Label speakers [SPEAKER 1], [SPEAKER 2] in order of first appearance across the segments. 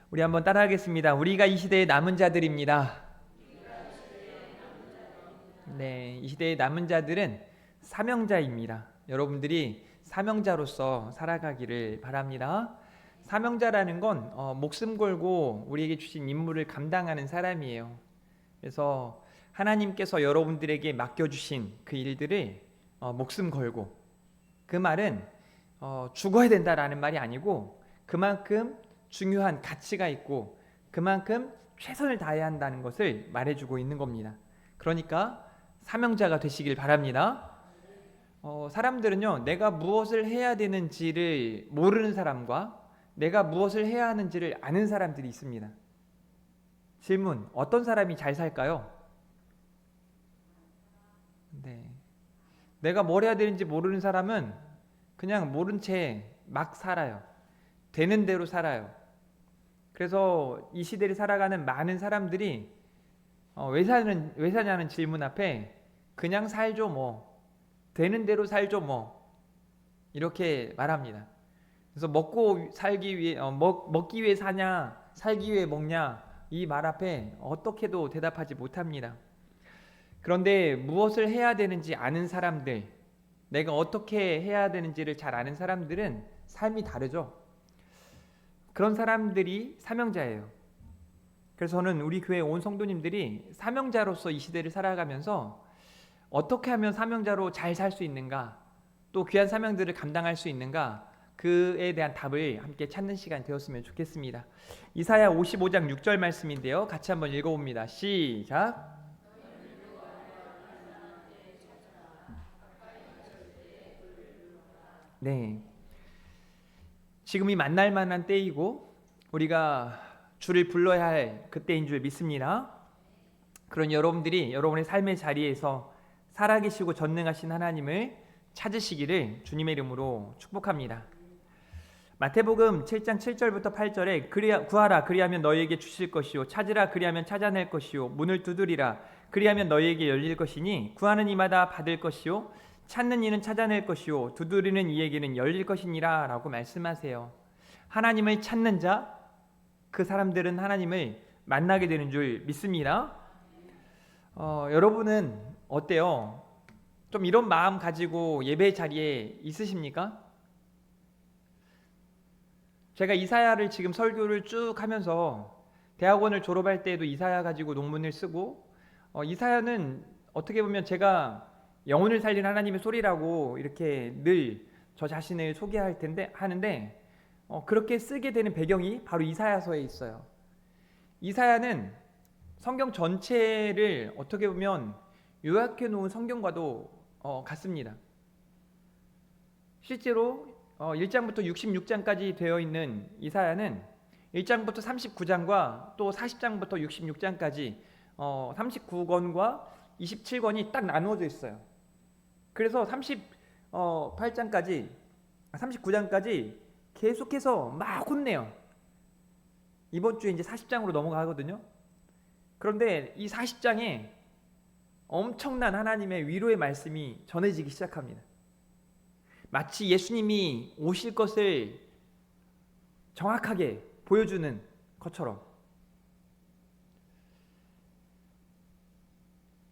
[SPEAKER 1] 우리 한번 따라하겠습니다. 우리가 이 시대의 남은 자들입니다. 네, 이 시대의 남은 자들은 사명자입니다. 여러분들이 사명자로서 살아가기를 바랍니다. 사명자라는 건 목숨 걸고 우리에게 주신 임무를 감당하는 사람이에요. 그래서 하나님께서 여러분들에게 맡겨주신 그 일들을 목숨 걸고, 그 말은 죽어야 된다라는 말이 아니고 그만큼 중요한 가치가 있고 그만큼 최선을 다해야 한다는 것을 말해주고 있는 겁니다. 그러니까 사명자가 되시길 바랍니다. 사람들은요, 내가 무엇을 해야 되는지를 모르는 사람과 내가 무엇을 해야 하는지를 아는 사람들이 있습니다. 질문, 어떤 사람이 잘 살까요? 네. 내가 뭘 해야 되는지 모르는 사람은 그냥 모른 채 막 살아요. 되는 대로 살아요. 그래서 이 시대를 살아가는 많은 사람들이 왜 사냐는 질문 앞에 그냥 살죠 뭐, 되는 대로 살죠 뭐, 이렇게 말합니다. 그래서 먹고 살기 위해 먹기 위해 사냐 살기 위해 먹냐, 이 말 앞에 어떻게도 대답하지 못합니다. 그런데 무엇을 해야 되는지 아는 사람들, 내가 어떻게 해야 되는지를 잘 아는 사람들은 삶이 다르죠. 그런 사람들이 사명자예요. 그래서 저는 우리 교회 온 성도님들이 사명자로서 이 시대를 살아가면서 어떻게 하면 사명자로 잘 살 수 있는가, 또 귀한 사명들을 감당할 수 있는가, 그에 대한 답을 함께 찾는 시간 되었으면 좋겠습니다. 이사야 55장 6절 말씀인데요, 같이 한번 읽어봅니다. 시작. 네, 지금이 만날 만한 때이고 우리가 주를 불러야 할 그때인 줄 믿습니다. 그런 여러분들이 여러분의 삶의 자리에서 살아계시고 전능하신 하나님을 찾으시기를 주님의 이름으로 축복합니다. 마태복음 7장 7절부터 8절에 구하라 그리하면 너희에게 주실 것이요, 찾으라 그리하면 찾아낼 것이요, 문을 두드리라 그리하면 너희에게 열릴 것이니 구하는 이마다 받을 것이요, 찾는 이는 찾아낼 것이요, 두드리는 이에게는 열릴 것이니라 라고 말씀하세요. 하나님을 찾는 자, 그 사람들은 하나님을 만나게 되는 줄 믿습니다. 여러분은 어때요? 좀 이런 마음 가지고 예배 자리에 있으십니까? 제가 이사야를 지금 설교를 쭉 하면서 대학원을 졸업할 때에도 이사야 가지고 논문을 쓰고, 이사야는 어떻게 보면 제가 영혼을 살린 하나님의 소리라고 이렇게 늘 저 자신을 소개할 텐데 하는데, 그렇게 쓰게 되는 배경이 바로 이사야서에 있어요. 이사야는 성경 전체를 어떻게 보면 요약해 놓은 성경과도 같습니다. 실제로 1장부터 66장까지 되어 있는 이사야는 1장부터 39장과 또 40장부터 66장까지 39권과 27권이 딱 나누어져 있어요. 그래서 39장까지 계속해서 막 혼내요. 이번 주에 이제 40장으로 넘어가거든요. 그런데 이 40장에 엄청난 하나님의 위로의 말씀이 전해지기 시작합니다. 마치 예수님이 오실 것을 정확하게 보여주는 것처럼.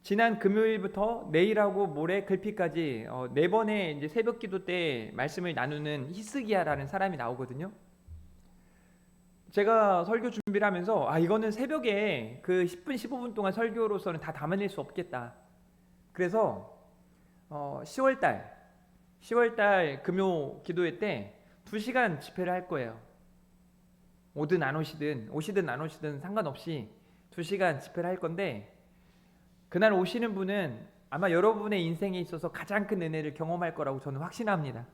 [SPEAKER 1] 지난 금요일부터 내일하고 모레 글피까지 4번의 이제 새벽 기도 때 말씀을 나누는 히스기야라는 사람이 나오거든요. 제가 설교 준비를 하면서 이거는 새벽에 그 10분 15분 동안 설교로서는 다 담아낼 수 없겠다. 그래서 10월달 금요 기도회 때 2시간 집회를 할 거예요. 오든 안 오시든 안 오시든 상관없이 2시간 집회를 할 건데, 그날 오시는 분은 아마 여러분의 인생에 있어서 가장 큰 은혜를 경험할 거라고 저는 확신합니다.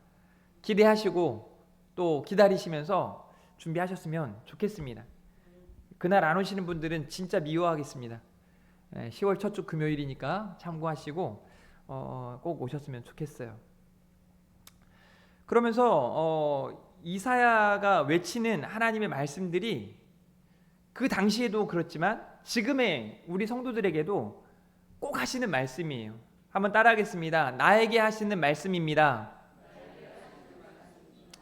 [SPEAKER 1] 기대하시고 또 기다리시면서 준비하셨으면 좋겠습니다. 그날 안 오시는 분들은 진짜 미워하겠습니다. 10월 첫 주 금요일이니까 참고하시고 꼭 오셨으면 좋겠어요. 그러면서 이사야가 외치는 하나님의 말씀들이 그 당시에도 그렇지만 지금의 우리 성도들에게도 꼭 하시는 말씀이에요. 한번 따라하겠습니다. 나에게 하시는 말씀입니다.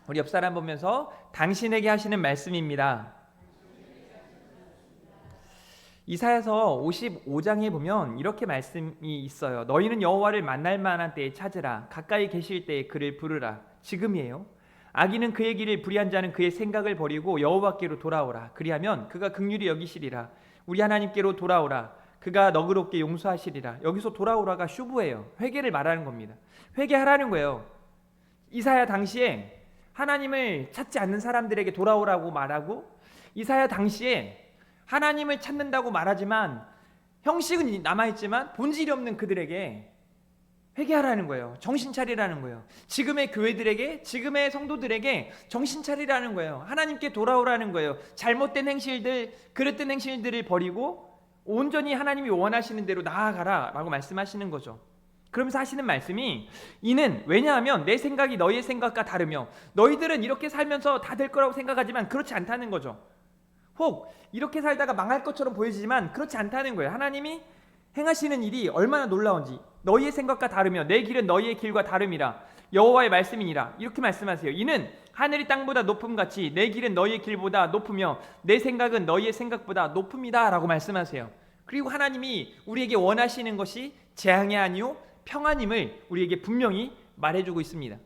[SPEAKER 1] 우리 옆 사람 보면서 당신에게 하시는 말씀입니다. 이사야서 55장에 보면 이렇게 말씀이 있어요. 너희는 여호와를 만날 만한 때에 찾으라. 가까이 계실 때에 그를 부르라. 지금이에요. 악인은 그의 길을 불의한 자는 그의 생각을 버리고 여호와께로 돌아오라. 그리하면 그가 긍휼히 여기시리라. 우리 하나님께로 돌아오라. 그가 너그럽게 용서하시리라. 여기서 돌아오라가 슈브예요. 회개를 말하는 겁니다. 회개하라는 거예요. 이사야 당시에 하나님을 찾지 않는 사람들에게 돌아오라고 말하고, 이사야 당시에 하나님을 찾는다고 말하지만 형식은 남아있지만 본질이 없는 그들에게 회개하라는 거예요. 정신 차리라는 거예요. 지금의 교회들에게, 지금의 성도들에게 정신 차리라는 거예요. 하나님께 돌아오라는 거예요. 잘못된 행실들, 그릇된 행실들을 버리고 온전히 하나님이 원하시는 대로 나아가라 라고 말씀하시는 거죠. 그러면서 하시는 말씀이, 이는 왜냐하면 내 생각이 너희의 생각과 다르며 너희들은 이렇게 살면서 다 될 거라고 생각하지만 그렇지 않다는 거죠. 혹 이렇게 살다가 망할 것처럼 보이지만 그렇지 않다는 거예요. 하나님이 행하시는 일이 얼마나 놀라운지. 너희의 생각과 다르며 내 길은 너희의 길과 다름이라. 여호와의 말씀이니라. 이렇게 말씀하세요. 이는 하늘이 땅보다 높음같이 내 길은 너희의 길보다 높으며 내 생각은 너희의 생각보다 높음이다 라고 말씀하세요. 그리고 하나님이 우리에게 원하시는 것이 재앙이 아니요 평안임을 우리에게 분명히 말해주고 있습니다.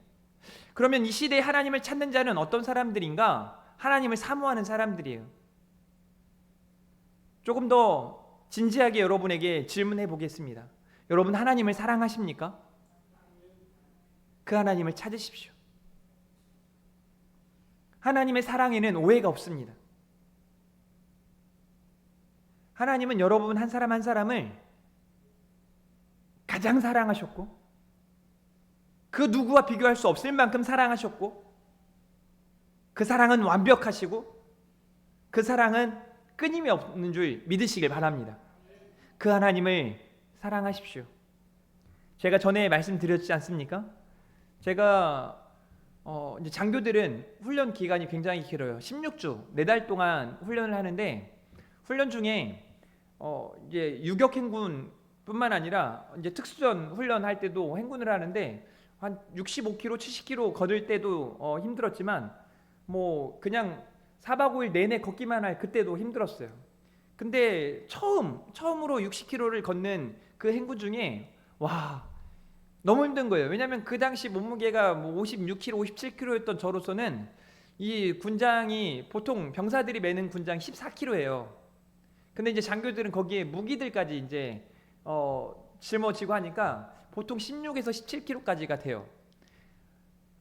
[SPEAKER 1] 그러면 이 시대에 하나님을 찾는 자는 어떤 사람들인가? 하나님을 사모하는 사람들이에요. 조금 더 진지하게 여러분에게 질문해 보겠습니다. 여러분 하나님을 사랑하십니까? 그 하나님을 찾으십시오. 하나님의 사랑에는 오해가 없습니다. 하나님은 여러분 한 사람 한 사람을 가장 사랑하셨고, 그 누구와 비교할 수 없을 만큼 사랑하셨고, 그 사랑은 완벽하시고, 그 사랑은 끊임이 없는 줄 믿으시길 바랍니다. 그 하나님을 사랑하십시오. 제가 전에 말씀드렸지 않습니까? 제가 이제 장교들은 훈련 기간이 굉장히 길어요. 16주, 4달 동안 훈련을 하는데, 훈련 중에 이제 유격 행군뿐만 아니라 이제 특수전 훈련할 때도 행군을 하는데 한 65km, 70km 걷을 때도 힘들었지만 뭐 그냥 4박 5일 내내 걷기만 할 그때도 힘들었어요. 근데 처음으로 60km를 걷는 그 행군 중에 와 너무 힘든 거예요. 왜냐하면 그 당시 몸무게가 뭐 56kg, 57kg였던 저로서는 이 군장이 보통 병사들이 매는 군장 14kg예요. 근데 이제 장교들은 거기에 무기들까지 이제 짊어지고 하니까 보통 16에서 17kg까지가 돼요.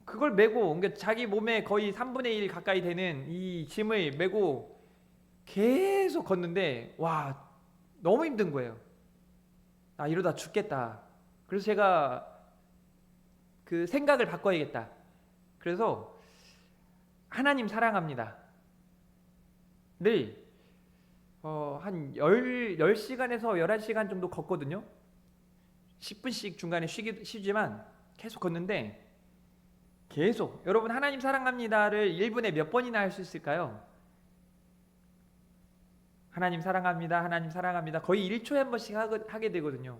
[SPEAKER 1] 그걸 메고, 그러니까 자기 몸에 거의 3분의 1 가까이 되는 이 짐을 메고 계속 걷는데 와 너무 힘든 거예요. 아 이러다 죽겠다. 그래서 제가 그 생각을 바꿔야겠다. 그래서 하나님 사랑합니다 늘 한 10시간에서 11시간 정도 걷거든요. 10분씩 중간에 쉬지만 계속 걷는데, 계속 여러분 하나님 사랑합니다를 1분에 몇 번이나 할 수 있을까요? 하나님 사랑합니다, 하나님 사랑합니다 거의 1초에 한 번씩 하게 되거든요.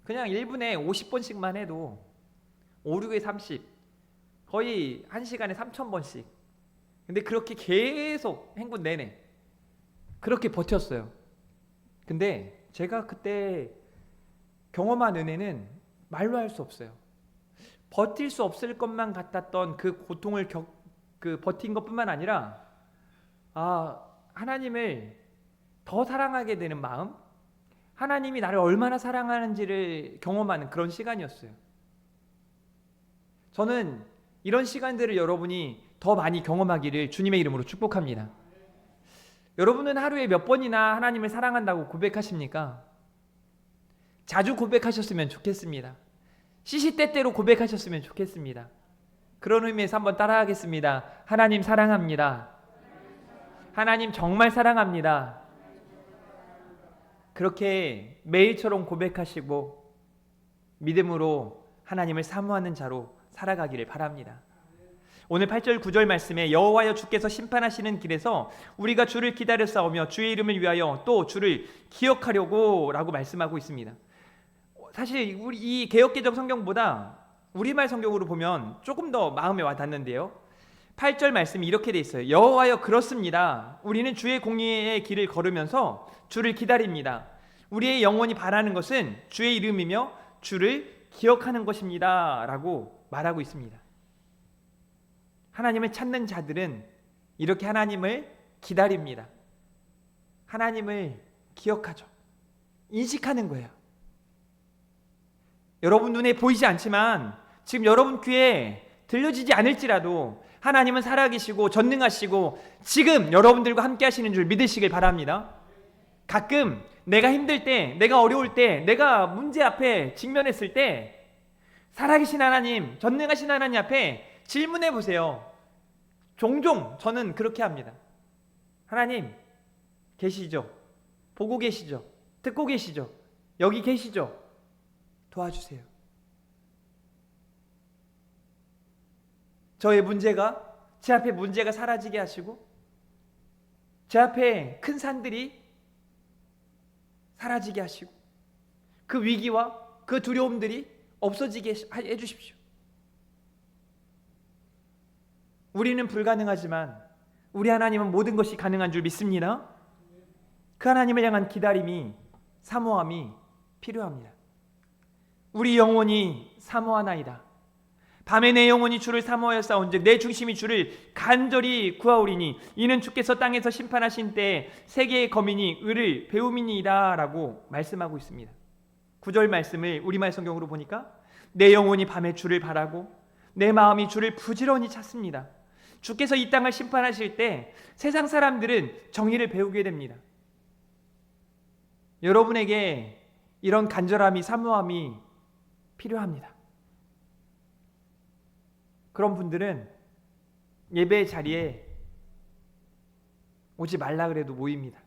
[SPEAKER 1] 그냥 1분에 50번씩만 해도 5, 6에 30 거의 1시간에 3,000번씩. 근데 그렇게 계속 행군 내내 그렇게 버텼어요. 근데 제가 그때 경험한 은혜는 말로 할 수 없어요. 버틸 수 없을 것만 같았던 그 고통을 버틴 것뿐만 아니라 하나님을 더 사랑하게 되는 마음, 하나님이 나를 얼마나 사랑하는지를 경험하는 그런 시간이었어요. 저는 이런 시간들을 여러분이 더 많이 경험하기를 주님의 이름으로 축복합니다. 여러분은 하루에 몇 번이나 하나님을 사랑한다고 고백하십니까? 자주 고백하셨으면 좋겠습니다. 시시때때로 고백하셨으면 좋겠습니다. 그런 의미에서 한번 따라하겠습니다. 하나님 사랑합니다. 하나님 정말 사랑합니다. 그렇게 매일처럼 고백하시고 믿음으로 하나님을 사모하는 자로 살아가기를 바랍니다. 오늘 8절 9절 말씀에 여호와여 주께서 심판하시는 길에서 우리가 주를 기다려 싸우며 주의 이름을 위하여 또 주를 기억하려고 라고 말씀하고 있습니다. 사실 우리 이 개역개정 성경보다 우리말 성경으로 보면 조금 더 마음에 와닿는데요. 8절 말씀이 이렇게 돼 있어요. 여호와여 그렇습니다. 우리는 주의 공의의 길을 걸으면서 주를 기다립니다. 우리의 영혼이 바라는 것은 주의 이름이며 주를 기억하는 것입니다. 라고 말하고 있습니다. 하나님을 찾는 자들은 이렇게 하나님을 기다립니다. 하나님을 기억하죠. 인식하는 거예요. 여러분 눈에 보이지 않지만 지금 여러분 귀에 들려지지 않을지라도 하나님은 살아계시고 전능하시고 지금 여러분들과 함께 하시는 줄 믿으시길 바랍니다. 가끔 내가 힘들 때, 내가 어려울 때, 내가 문제 앞에 직면했을 때 살아계신 하나님, 전능하신 하나님 앞에 질문해 보세요. 종종 저는 그렇게 합니다. 하나님 계시죠? 보고 계시죠? 듣고 계시죠? 여기 계시죠? 도와주세요. 저의 문제가, 제 앞에 문제가 사라지게 하시고 제 앞에 큰 산들이 사라지게 하시고 그 위기와 그 두려움들이 없어지게 해주십시오. 우리는 불가능하지만 우리 하나님은 모든 것이 가능한 줄 믿습니다. 그 하나님을 향한 기다림이, 사모함이 필요합니다. 우리 영혼이 사모하나이다. 밤에 내 영혼이 주를 사모하여 싸운즉 내 중심이 주를 간절히 구하오리니 이는 주께서 땅에서 심판하신 때에 세계의 거민이 의를 배움이니이다 라고 말씀하고 있습니다. 9절 말씀을 우리말 성경으로 보니까 내 영혼이 밤에 주를 바라고 내 마음이 주를 부지런히 찾습니다. 주께서 이 땅을 심판하실 때 세상 사람들은 정의를 배우게 됩니다. 여러분에게 이런 간절함이, 사모함이 필요합니다. 그런 분들은 예배 자리에 오지 말라 그래도 모입니다.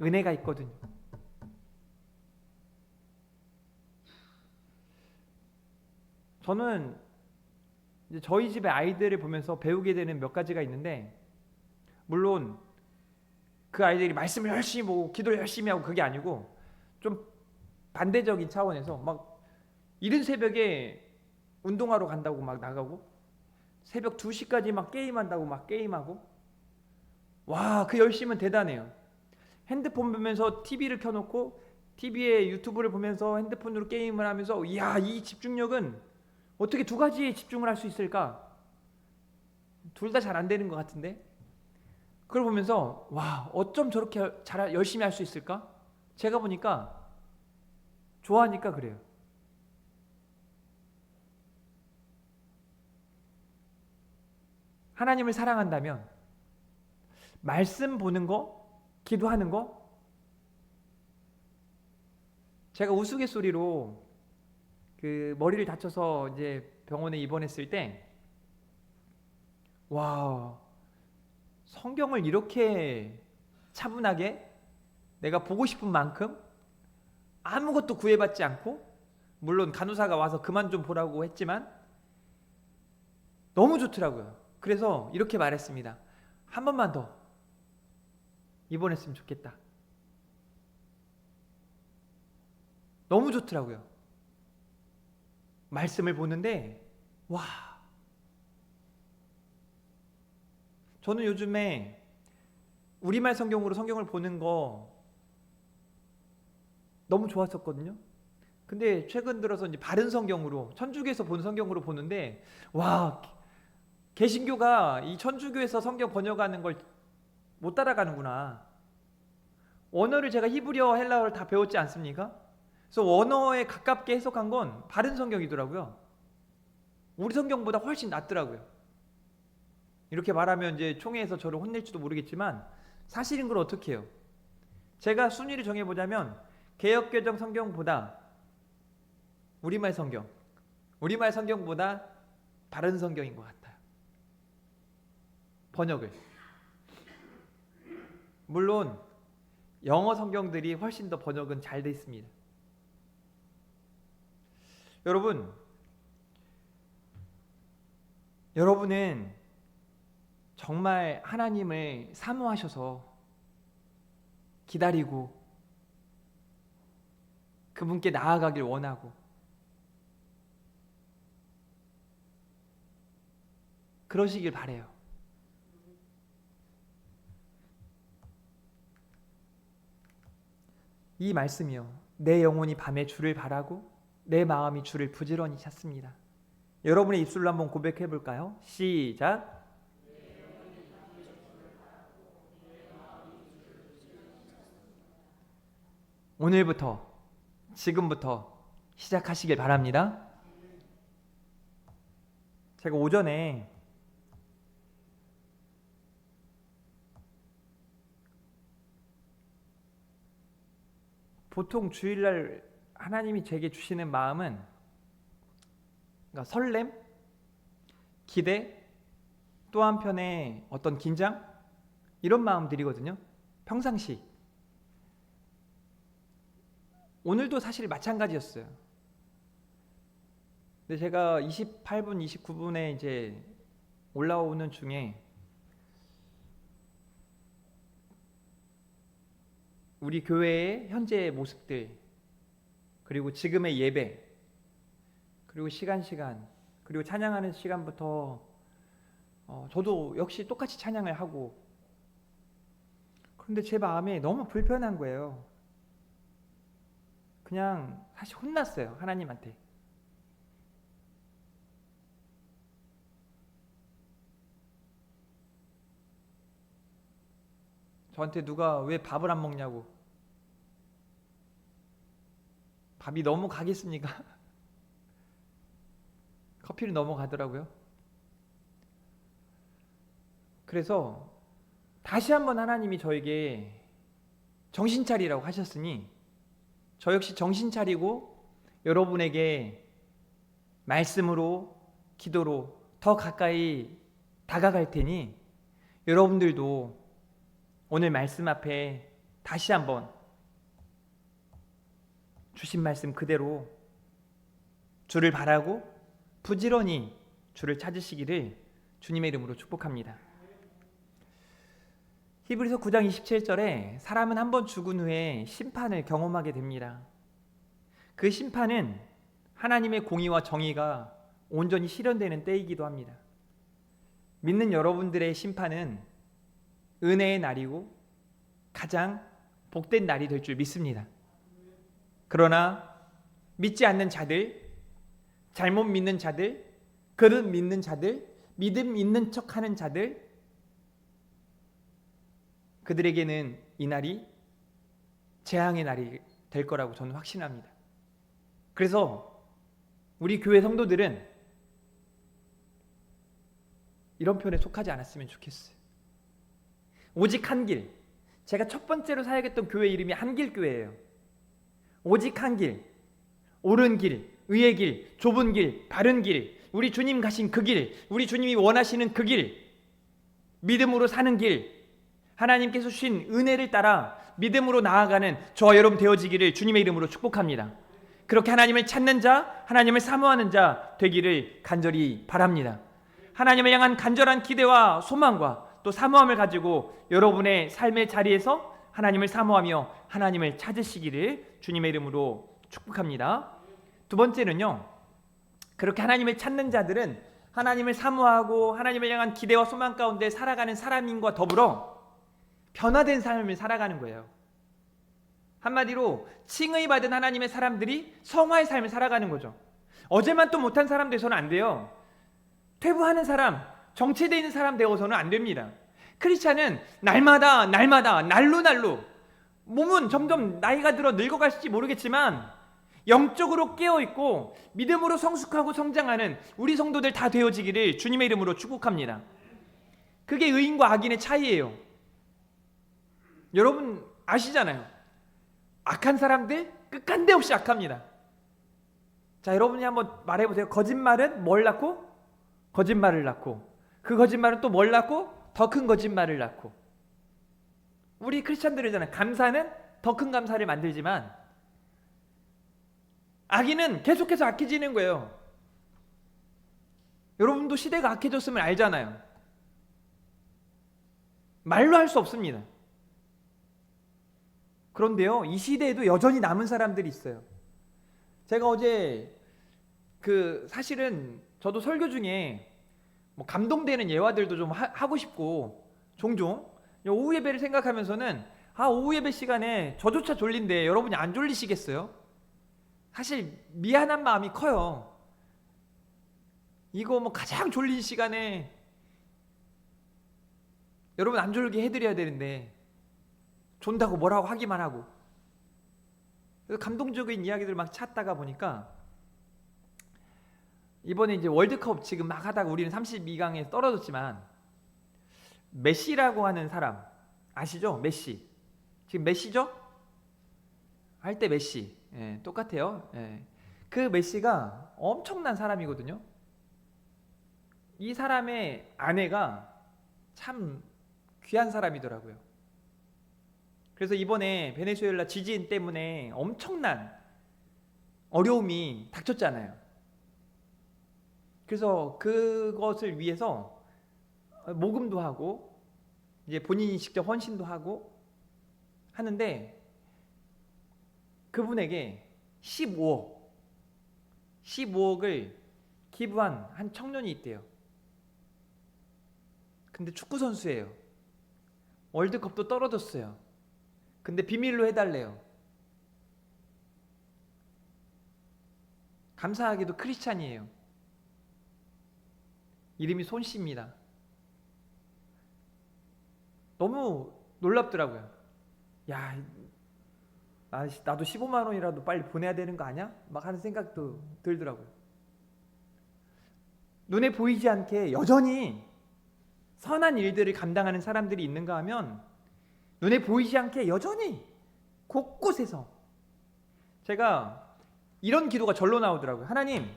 [SPEAKER 1] 은혜가 있거든요. 저는 이제 저희 집의 아이들을 보면서 배우게 되는 몇 가지가 있는데, 물론 그 아이들이 말씀을 열심히 보고 기도를 열심히 하고 그게 아니고 좀 반대적인 차원에서 막 이른 새벽에 운동하러 간다고 막 나가고 새벽 2시까지 막 게임한다고 막 게임하고, 와, 그 열심은 대단해요. 핸드폰 보면서 TV를 켜놓고 TV에 유튜브를 보면서 핸드폰으로 게임을 하면서, 이야, 이 집중력은 어떻게 두 가지에 집중을 할 수 있을까? 둘 다 잘 안 되는 것 같은데, 그걸 보면서 와, 어쩜 저렇게 열심히 할 수 있을까? 제가 보니까 좋아하니까 그래요. 하나님을 사랑한다면 말씀 보는 거, 기도하는 거, 제가 우스갯소리로 그 머리를 다쳐서 이제 병원에 입원했을 때, 와, 성경을 이렇게 차분하게 내가 보고 싶은 만큼 아무것도 구애받지 않고, 물론 간호사가 와서 그만 좀 보라고 했지만 너무 좋더라고요. 그래서 이렇게 말했습니다. 한 번만 더 입원했으면 좋겠다. 너무 좋더라고요. 말씀을 보는데, 와, 저는 요즘에 우리말 성경으로 성경을 보는 거 너무 좋았었거든요. 근데 최근 들어서 이제 바른 성경으로, 천주교에서 본 성경으로 보는데, 와, 개신교가 이 천주교에서 성경 번역하는 걸 못 따라가는구나. 원어를 제가 히브리어, 헬라어를 다 배웠지 않습니까? 그래서 원어에 가깝게 해석한 건 바른 성경이더라고요. 우리 성경보다 훨씬 낫더라고요. 이렇게 말하면 이제 총회에서 저를 혼낼지도 모르겠지만 사실인 걸 어떻게 해요? 제가 순위를 정해보자면 개역개정 성경보다 우리말 성경보다 바른 성경인 것 같아요. 번역을. 물론 영어 성경들이 훨씬 더 번역은 잘 돼 있습니다. 여러분은 정말 하나님을 사모하셔서 기다리고 그분께 나아가길 원하고, 그러시길 바래요. 이 말씀이요, 내 영혼이 밤에 주를 바라고 내 마음이 주를 부지런히 찾습니다. 여러분의 입술로 한번 고백해 볼까요? 시작. 오늘부터, 지금부터 시작하시길 바랍니다. 제가 오전에 보통 주일날 하나님이 제게 주시는 마음은, 그러니까 설렘, 기대, 또 한편에 어떤 긴장, 이런 마음들이거든요. 평상시. 오늘도 사실 마찬가지였어요. 근데 제가 28분, 29분에 이제 올라오는 중에 우리 교회의 현재의 모습들, 그리고 지금의 예배, 그리고 시간, 그리고 찬양하는 시간부터 저도 역시 똑같이 찬양을 하고, 그런데 제 마음에 너무 불편한 거예요. 그냥 사실 혼났어요, 하나님한테. 저한테 누가 왜 밥을 안 먹냐고. 밥이 너무 가겠습니까? 커피를 넘어가더라고요. 그래서 다시 한번 하나님이 저에게 정신 차리라고 하셨으니, 저 역시 정신 차리고 여러분에게 말씀으로, 기도로 더 가까이 다가갈 테니, 여러분들도 오늘 말씀 앞에 다시 한번 주신 말씀 그대로 주를 바라고 부지런히 주를 찾으시기를 주님의 이름으로 축복합니다. 히브리서 9장 27절에 사람은 한번 죽은 후에 심판을 경험하게 됩니다. 그 심판은 하나님의 공의와 정의가 온전히 실현되는 때이기도 합니다. 믿는 여러분들의 심판은 은혜의 날이고 가장 복된 날이 될 줄 믿습니다. 그러나 믿지 않는 자들, 잘못 믿는 자들, 그릇 믿는 자들, 믿음 있는 척하는 자들, 그들에게는 이 날이 재앙의 날이 될 거라고 저는 확신합니다. 그래서 우리 교회 성도들은 이런 표현에 속하지 않았으면 좋겠어요. 오직 한 길. 제가 첫 번째로 사역했던 교회 이름이 한길교회예요. 오직 한 길, 옳은 길, 의의 길, 좁은 길, 바른 길, 우리 주님 가신 그 길, 우리 주님이 원하시는 그 길, 믿음으로 사는 길, 하나님께서 주신 은혜를 따라 믿음으로 나아가는 저와 여러분 되어지기를 주님의 이름으로 축복합니다. 그렇게 하나님을 찾는 자, 하나님을 사모하는 자 되기를 간절히 바랍니다. 하나님을 향한 간절한 기대와 소망과 또 사모함을 가지고 여러분의 삶의 자리에서 하나님을 사모하며 하나님을 찾으시기를 주님의 이름으로 축복합니다. 두 번째는요, 그렇게 하나님을 찾는 자들은 하나님을 사모하고 하나님을 향한 기대와 소망 가운데 살아가는 사람인과 더불어 변화된 삶을 살아가는 거예요. 한마디로 칭의 받은 하나님의 사람들이 성화의 삶을 살아가는 거죠. 어제만 또 못한 사람 돼서는 안 돼요. 퇴보하는 사람, 정체되어 있는 사람 되어서는 안 됩니다. 크리스찬은 날마다 날로 몸은 점점 나이가 들어 늙어갈지 모르겠지만 영적으로 깨어있고 믿음으로 성숙하고 성장하는 우리 성도들 다 되어지기를 주님의 이름으로 축복합니다. 그게 의인과 악인의 차이예요. 여러분 아시잖아요. 악한 사람들 끝간데 없이 악합니다. 자, 여러분이 한번 말해보세요. 거짓말은 뭘 낳고? 거짓말을 낳고, 그 거짓말은 또 뭘 낳고? 더 큰 거짓말을 낳고. 우리 크리스찬들이잖아요. 감사는 더 큰 감사를 만들지만 악인은 계속해서 악해지는 거예요. 여러분도 시대가 악해졌으면 알잖아요. 말로 할 수 없습니다. 그런데요, 이 시대에도 여전히 남은 사람들이 있어요. 제가 어제 사실은 저도 설교 중에 뭐 감동되는 예화들도 좀 하고 싶고 종종 오후 예배를 생각하면서는 오후 예배 시간에 저조차 졸린데 여러분이 안 졸리시겠어요? 사실 미안한 마음이 커요. 이거 뭐 가장 졸린 시간에 여러분 안 졸게 해드려야 되는데 존다고 뭐라고 하기만 하고. 그래서 감동적인 이야기들 막 찾다가 보니까 이번에 이제 월드컵 지금 막 하다가 우리는 32강에 떨어졌지만 메시라고 하는 사람 아시죠? 메시. 지금 메시죠? 할 때 메시. 예, 똑같아요. 예. 그 메시가 엄청난 사람이거든요. 이 사람의 아내가 참 귀한 사람이더라고요. 그래서 이번에 베네수엘라 지진 때문에 엄청난 어려움이 닥쳤잖아요. 그래서 그것을 위해서 모금도 하고 이제 본인이 직접 헌신도 하고 하는데 그분에게 15억을 기부한 한 청년이 있대요. 근데 축구 선수예요. 월드컵도 떨어졌어요. 근데 비밀로 해달래요. 감사하게도 크리스찬이에요. 이름이 손씨입니다. 너무 놀랍더라고요. 야, 나도 15만 원이라도 빨리 보내야 되는 거 아니야? 막 하는 생각도 들더라고요. 눈에 보이지 않게 여전히 선한 일들을 감당하는 사람들이 있는가 하면 눈에 보이지 않게 여전히 곳곳에서 제가 이런 기도가 절로 나오더라고요. 하나님,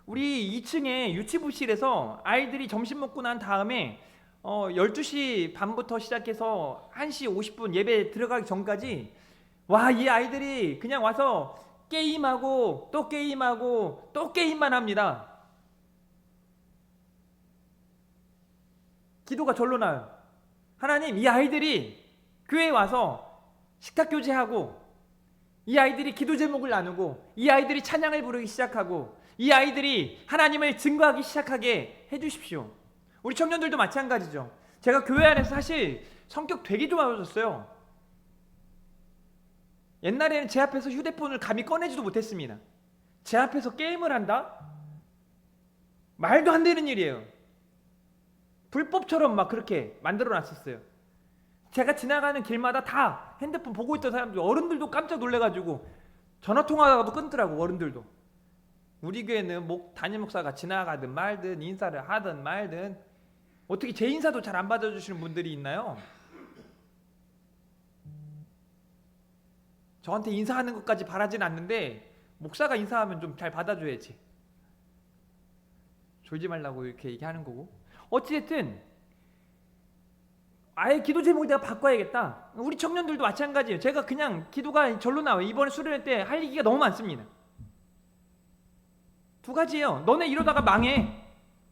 [SPEAKER 1] 우리 2층에 유치부실에서 아이들이 점심 먹고 난 다음에 12시 반부터 시작해서 1시 50분 예배 들어가기 전까지 이 아이들이 그냥 와서 게임하고 또 게임하고 또 게임만 합니다. 기도가 절로 나요. 하나님, 이 아이들이 교회에 와서 식탁교제하고 이 아이들이 기도 제목을 나누고 이 아이들이 찬양을 부르기 시작하고 이 아이들이 하나님을 증거하기 시작하게 해주십시오. 우리 청년들도 마찬가지죠. 제가 교회 안에서 사실 성격 되게 좋아졌어요. 옛날에는 제 앞에서 휴대폰을 감히 꺼내지도 못했습니다. 제 앞에서 게임을 한다? 말도 안 되는 일이에요. 불법처럼 막 그렇게 만들어 놨었어요. 제가 지나가는 길마다 다 핸드폰 보고 있던 사람들, 어른들도 깜짝 놀래가지고 전화통화하다가도 끊더라고. 어른들도. 우리 교회는 담임 목사가 지나가든 말든 인사를 하든 말든 어떻게 제 인사도 잘 안 받아주시는 분들이 있나요? 저한테 인사하는 것까지 바라진 않는데 목사가 인사하면 좀 잘 받아줘야지. 졸지 말라고 이렇게 얘기하는 거고. 어찌됐든 아예 기도 제목을 내가 바꿔야겠다. 우리 청년들도 마찬가지예요. 제가 그냥 기도가 절로 나와요. 이번에 수련회 때 할 얘기가 너무 많습니다. 두 가지예요. 너네 이러다가 망해.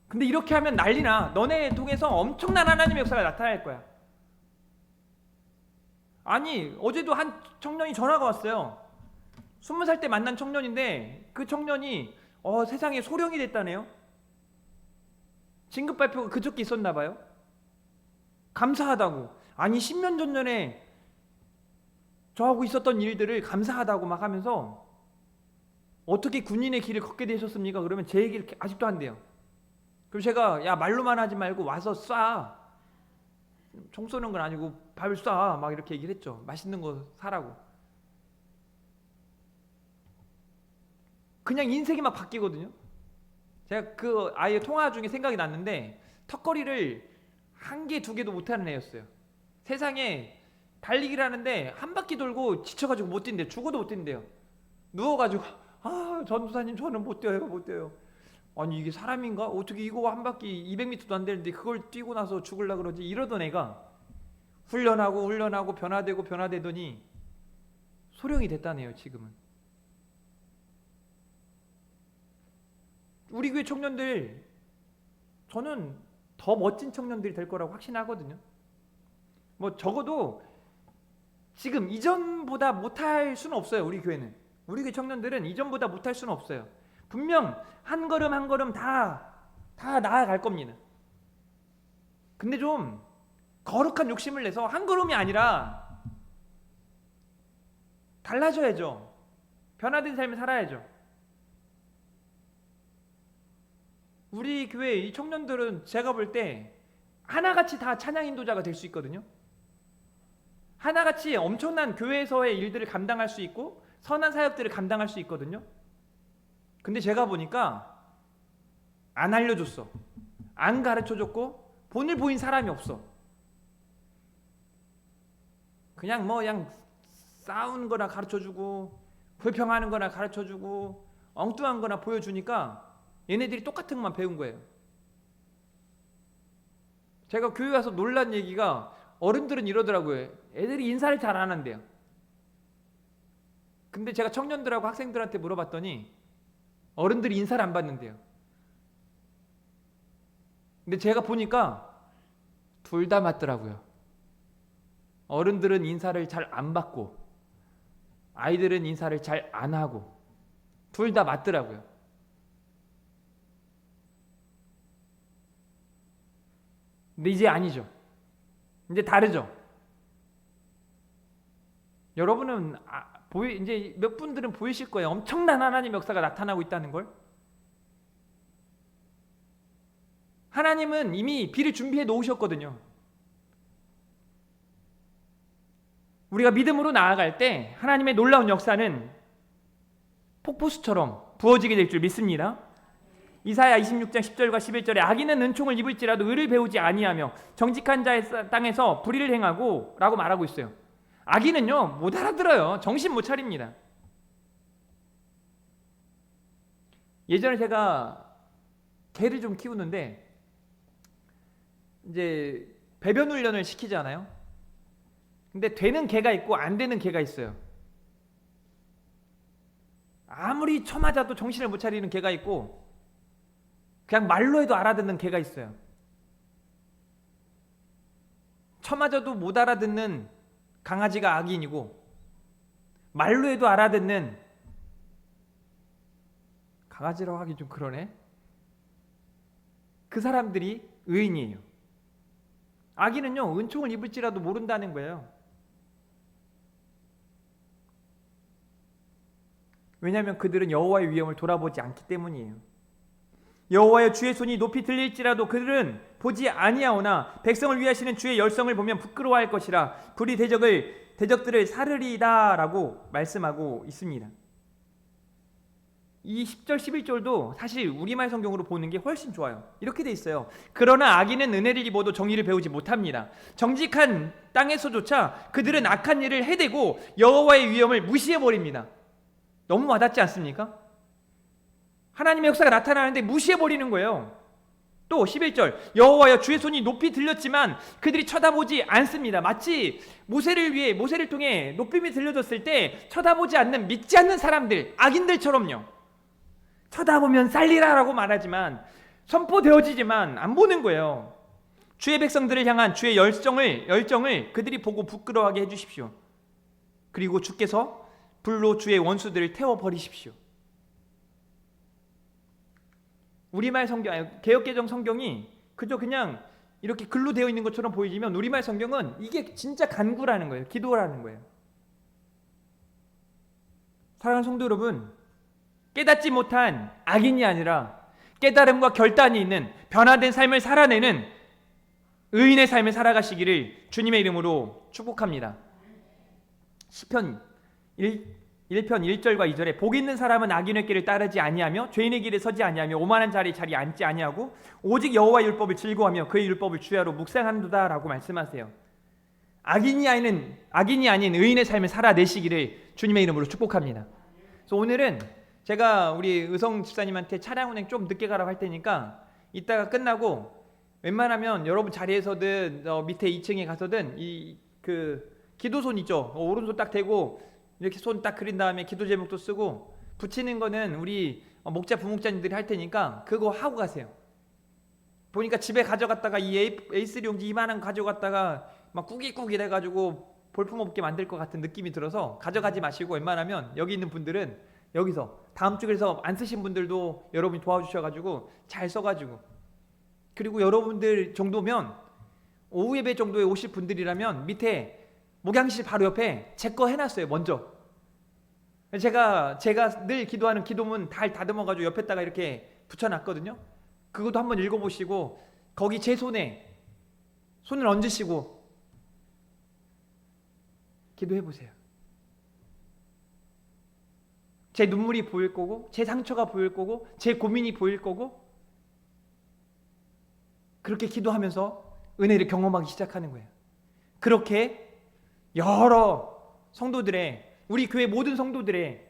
[SPEAKER 1] 근데 이렇게 하면 난리나. 너네 통해서 엄청난 하나님의 역사가 나타날 거야. 아니, 어제도 한 청년이 전화가 왔어요. 20살 때 만난 청년인데 그 청년이 세상에 소령이 됐다네요. 진급 발표가 그저께 있었나 봐요. 감사하다고. 아니 10년 전에 저하고 있었던 일들을 감사하다고 막 하면서 어떻게 군인의 길을 걷게 되셨습니까? 그러면 제 얘기를 아직도 한대요. 그럼 제가 야 말로만 하지 말고 와서 쏴. 총 쏘는 건 아니고 밥을 쏴. 막 이렇게 얘기를 했죠. 맛있는 거 사라고. 그냥 인생이 막 바뀌거든요. 제가 그 아이의 통화 중에 생각이 났는데 턱걸이를 한 개, 두 개도 못하는 애였어요. 세상에 달리기를 하는데 한 바퀴 돌고 지쳐가지고 못 뛴대요. 죽어도 못 뛴대요. 누워가지고 전도사님 저는 못 뛰어요. 아니 이게 사람인가? 어떻게 이거 한 바퀴 200m도 안 되는데 그걸 뛰고 나서 죽으려고 그러지? 이러던 애가 훈련하고 변화되더니 소령이 됐다네요. 지금은. 우리 교회 청년들 저는 더 멋진 청년들이 될 거라고 확신하거든요. 뭐 적어도 지금 이전보다 못할 수는 없어요. 우리 교회는. 우리 교회 청년들은 이전보다 못할 수는 없어요. 분명 한 걸음 한 걸음 다 나아갈 겁니다. 근데 좀 거룩한 욕심을 내서 한 걸음이 아니라 달라져야죠. 변화된 삶을 살아야죠. 우리 교회 이 청년들은 제가 볼 때 하나같이 다 찬양 인도자가 될 수 있거든요. 하나같이 엄청난 교회에서의 일들을 감당할 수 있고 선한 사역들을 감당할 수 있거든요. 근데 제가 보니까 안 알려줬어. 안 가르쳐줬고 본을 보인 사람이 없어. 그냥 싸우는 거나 가르쳐주고 불평하는 거나 가르쳐주고 엉뚱한 거나 보여주니까 얘네들이 똑같은 것만 배운 거예요. 제가 교회 가서 놀란 얘기가 어른들은 이러더라고요. 애들이 인사를 잘 안 한대요. 근데 제가 청년들하고 학생들한테 물어봤더니 어른들이 인사를 안 받는데요. 근데 제가 보니까 둘 다 맞더라고요. 어른들은 인사를 잘 안 받고 아이들은 인사를 잘 안 하고 둘 다 맞더라고요. 근데 이제 아니죠. 이제 다르죠. 여러분은 이제 몇 분들은 보이실 거예요. 엄청난 하나님의 역사가 나타나고 있다는 걸. 하나님은 이미 비를 준비해 놓으셨거든요. 우리가 믿음으로 나아갈 때 하나님의 놀라운 역사는 폭포수처럼 부어지게 될 줄 믿습니다. 이사야 26장 10절과 11절에 악인은 은총을 입을지라도 의를 배우지 아니하며 정직한 자의 땅에서 불의를 행하고 라고 말하고 있어요. 악인은요 못 알아들어요. 정신 못 차립니다. 예전에 제가 개를 좀 키우는데 이제 배변 훈련을 시키잖아요. 근데 되는 개가 있고 안 되는 개가 있어요. 아무리 쳐맞아도 정신을 못 차리는 개가 있고 그냥 말로 해도 알아듣는 개가 있어요. 쳐맞아도 못 알아듣는 강아지가 악인이고 말로 해도 알아듣는 강아지라고 하기 좀 그러네. 그 사람들이 의인이에요. 악인은요 은총을 입을지라도 모른다는 거예요. 왜냐하면 그들은 여호와의 위엄을 돌아보지 않기 때문이에요. 여호와의 주의 손이 높이 들릴지라도 그들은 보지 아니하오나 백성을 위하시는 주의 열성을 보면 부끄러워할 것이라 불이 대적들을 사르리다 라고 말씀하고 있습니다. 이 10절 11절도 사실 우리말 성경으로 보는 게 훨씬 좋아요. 이렇게 돼 있어요. 그러나 악인은 은혜를 입어도 정의를 배우지 못합니다. 정직한 땅에서조차 그들은 악한 일을 해대고 여호와의 위엄을 무시해버립니다. 너무 와닿지 않습니까? 하나님의 역사가 나타나는데 무시해버리는 거예요. 또 11절 여호와여 주의 손이 높이 들렸지만 그들이 쳐다보지 않습니다. 마치 모세를 통해 높임이 들려졌을 때 쳐다보지 않는 믿지 않는 사람들, 악인들처럼요. 쳐다보면 살리라라고 말하지만 선포되어지지만 안 보는 거예요. 주의 백성들을 향한 주의 열정을 그들이 보고 부끄러워하게 해주십시오. 그리고 주께서 불로 주의 원수들을 태워버리십시오. 우리말 성경, 개역개정 성경이 그냥 이렇게 글로 되어 있는 것처럼 보이지만 우리말 성경은 이게 진짜 간구라는 거예요. 기도라는 거예요. 사랑하는 성도 여러분, 깨닫지 못한 악인이 아니라 깨달음과 결단이 있는 변화된 삶을 살아내는 의인의 삶을 살아가시기를 주님의 이름으로 축복합니다. 시편 1편 1절과 2절에 복 있는 사람은 악인의 길을 따르지 아니하며 죄인의 길에 서지 아니하며 오만한 자리에 앉지 아니하고 오직 여호와의 율법을 즐거워하며 그의 율법을 주야로 묵상한도다 라고 말씀하세요. 악인이 아닌 의인의 삶을 살아내시기를 주님의 이름으로 축복합니다. 그래서 오늘은 제가 우리 의성 집사님한테 차량 운행 좀 늦게 가라고 할 테니까 이따가 끝나고 웬만하면 여러분 자리에서든 밑에 2층에 가서든 그 기도손 있죠. 오른손 딱 대고 이렇게 손 딱 그린 다음에 기도 제목도 쓰고 붙이는 거는 우리 목자 부목자님들이 할 테니까 그거 하고 가세요. 보니까 집에 가져갔다가 이 A3 용지 이만한 거 가져갔다가 막 꾸깃꾸깃 해가지고 볼품없게 만들 것 같은 느낌이 들어서 가져가지 마시고 웬만하면 여기 있는 분들은 여기서 다음 주에서 안 쓰신 분들도 여러분이 도와주셔가지고 잘 써가지고 그리고 여러분들 정도면 오후 예배 정도에 오실 분들이라면 밑에 목양실 바로 옆에 제 거 해놨어요. 먼저 제가 늘 기도하는 기도문 달 다듬어가지고 옆에다가 이렇게 붙여놨거든요. 그것도 한번 읽어보시고 거기 제 손에 손을 얹으시고 기도해보세요. 제 눈물이 보일 거고, 제 상처가 보일 거고, 제 고민이 보일 거고, 그렇게 기도하면서 은혜를 경험하기 시작하는 거예요. 그렇게 여러 성도들의, 우리 교회 모든 성도들의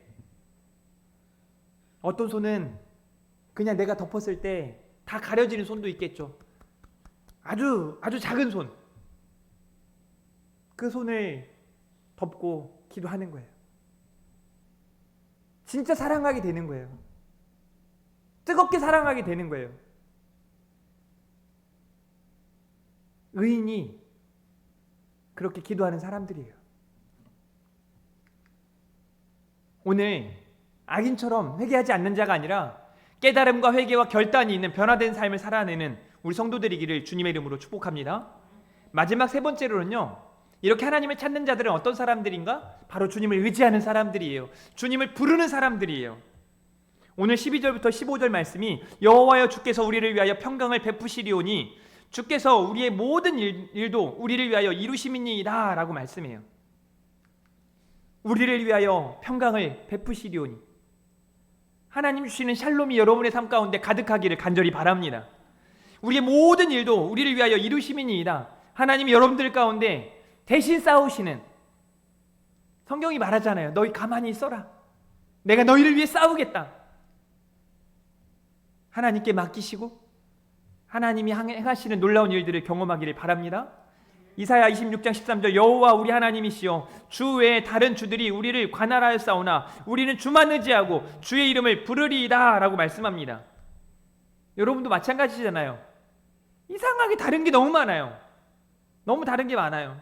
[SPEAKER 1] 어떤 손은 그냥 내가 덮었을 때 다 가려지는 손도 있겠죠. 아주 작은 손, 그 손을 덮고 기도하는 거예요. 진짜 사랑하게 되는 거예요. 뜨겁게 사랑하게 되는 거예요. 의인이 그렇게 기도하는 사람들이에요. 오늘 악인처럼 회개하지 않는 자가 아니라 깨달음과 회개와 결단이 있는 변화된 삶을 살아내는 우리 성도들이기를 주님의 이름으로 축복합니다. 마지막 세 번째로는요, 이렇게 하나님을 찾는 자들은 어떤 사람들인가? 바로 주님을 의지하는 사람들이에요. 주님을 부르는 사람들이에요. 오늘 12절부터 15절 말씀이 여호와여 주께서 우리를 위하여 평강을 베푸시리오니 주께서 우리의 모든 일도 우리를 위하여 이루심이니이다 라고 말씀해요. 우리를 위하여 평강을 베푸시리오니, 하나님 주시는 샬롬이 여러분의 삶 가운데 가득하기를 간절히 바랍니다. 우리의 모든 일도 우리를 위하여 이루심이니이다. 하나님이 여러분들 가운데 대신 싸우시는, 성경이 말하잖아요. 너희 가만히 있어라. 내가 너희를 위해 싸우겠다. 하나님께 맡기시고 하나님이 행하시는 놀라운 일들을 경험하기를 바랍니다. 이사야 26장 13절 여호와 우리 하나님이시여 주 외에 다른 주들이 우리를 관할하였사오나 우리는 주만 의지하고 주의 이름을 부르리이다 라고 말씀합니다. 여러분도 마찬가지잖아요. 이상하게 다른 게 너무 많아요. 너무 다른 게 많아요.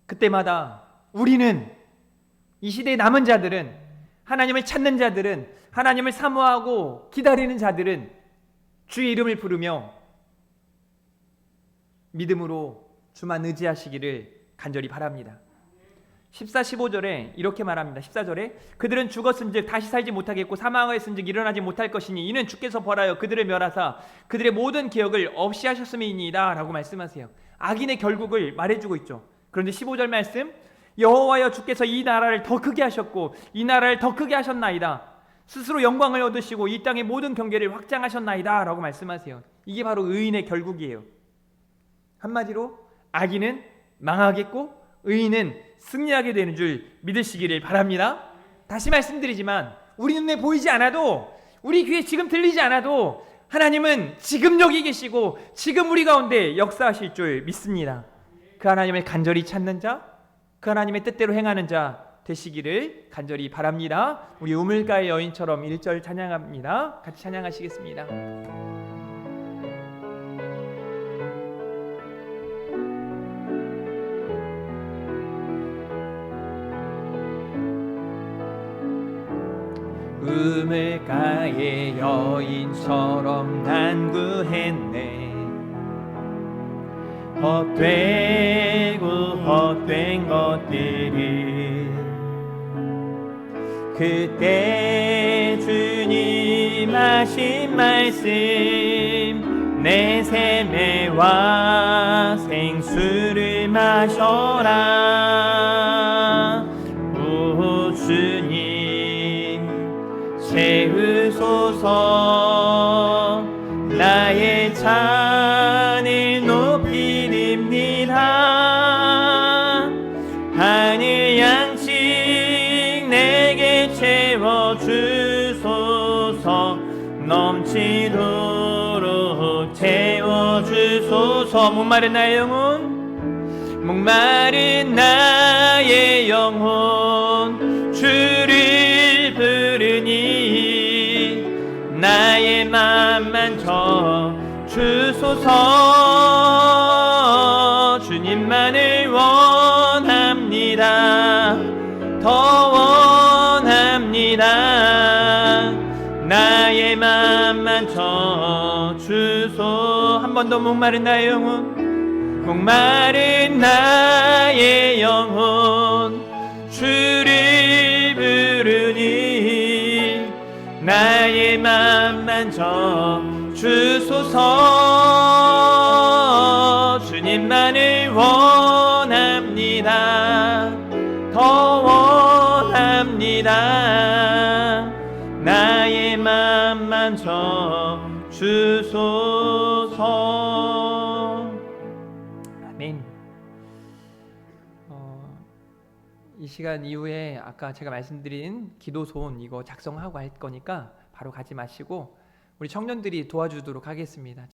[SPEAKER 1] 그때마다 우리는, 이 시대의 남은 자들은, 하나님을 찾는 자들은, 하나님을 사모하고 기다리는 자들은 주의 이름을 부르며 믿음으로 주만 의지하시기를 간절히 바랍니다. 14, 15절에 이렇게 말합니다. 14절에 그들은 죽었은즉 다시 살지 못하겠고 사망하였은즉 일어나지 못할 것이니 이는 주께서 벌하여 그들을 멸하사 그들의 모든 기억을 없이 하셨음이니이다 라고 말씀하세요. 악인의 결국을 말해주고 있죠. 그런데 15절 말씀, 여호와여 주께서 이 나라를 더 크게 하셨고 이 나라를 더 크게 하셨나이다. 스스로 영광을 얻으시고 이 땅의 모든 경계를 확장하셨나이다 라고 말씀하세요. 이게 바로 의인의 결국이에요. 한마디로 악인은 망하겠고 의인은 승리하게 되는 줄 믿으시기를 바랍니다. 다시 말씀드리지만 우리 눈에 보이지 않아도, 우리 귀에 지금 들리지 않아도 하나님은 지금 여기 계시고 지금 우리 가운데 역사하실 줄 믿습니다. 그 하나님을 간절히 찾는 자, 그 하나님의 뜻대로 행하는 자 되시기를 간절히 바랍니다. 우리 우물가의 여인처럼 1절 찬양합니다. 같이 찬양하시겠습니다. 우물가의 여인처럼 난 구했네. 헛되고 헛된 것들이 그때 주님 하신 말씀 내 샘매와 생수를 마셔라. 오 주님 채우소서. 나의 잔을 높이 듭니다. 하늘 양식 내게 채워주소서. 넘치도록 채워주소서. 목마른 나의 영혼, 목마른 나의 영혼 주를 부르니 나의 맘만 주소서. 주님만을 원합니다. 더 원합니다. 나의 맘만 주소. 한 번 더. 목마른 나의 영혼, 목마른 나의 영혼 주를 부르니 나의 맘 만져 주소서. 주님만을 원합니다. 더 원합니다. 나의 맘 만져 주소서. 아멘. 이 시간 이후에 아까 제가 말씀드린 기도손 이거 작성하고 할 거니까 바로 가지 마시고 우리 청년들이 도와주도록 하겠습니다.